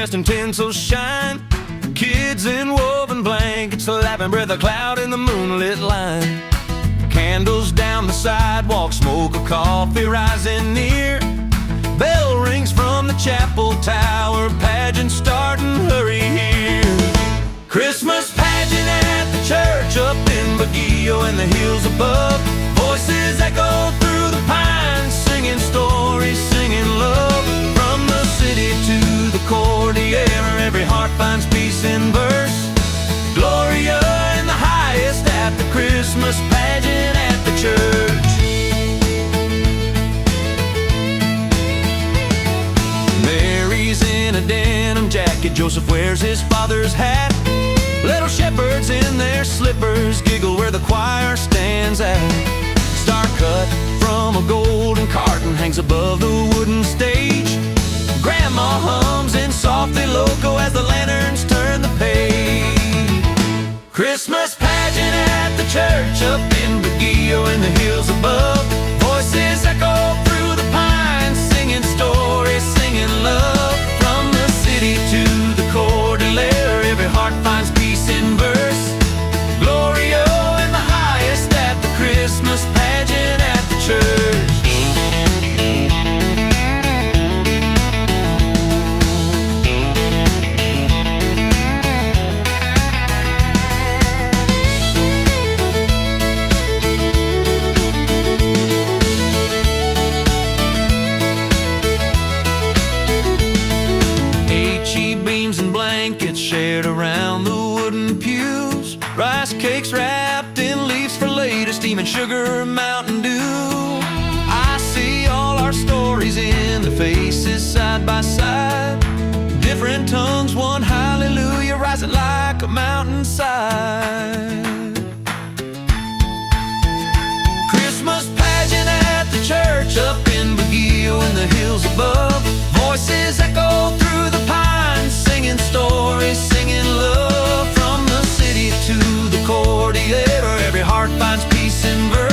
dressed in tinsel shine. Kids in woven blankets, laughing breath a cloud in the moonlit line. Candles down the sidewalk, smoke of coffee rising near. Bell rings from the chapel tower, pageant starting, hurry here. Christmas pageant at the church up in Baguio and the hills above. Voices echo through the pines, singing stories, singing love. From the city to the Cordillera, every heart finds peace in verse. Gloria in the highest at the Christmas pageant at the church. Mary's in a denim jacket, Joseph wears his father's hat. Little shepherds in their slippers giggle where the choir stands at. Star cut from a golden carton hangs above the wooden stage. Grandma hums in softly loco as the lanterns turn the page. Christmas pageant at the church up in Baguio and the hills above. Voices echo through the pines, singing stories, singing love. From the city to the Cordillera, every heart finds peace in verse. Gloria in the highest at the Christmas pageant at the church. Shared around the wooden pews, rice cakes wrapped in leaves for later, steaming sugar Mountain Dew. I see all our stories in the faces side by side. Different tongues, one hallelujah rising like a mountainside. Christmas pageant at the church up in Baguio and the hills above. Voices echo through the pines, singing stories, singing love. From the city to the Cordillera, every heart finds peace in verse.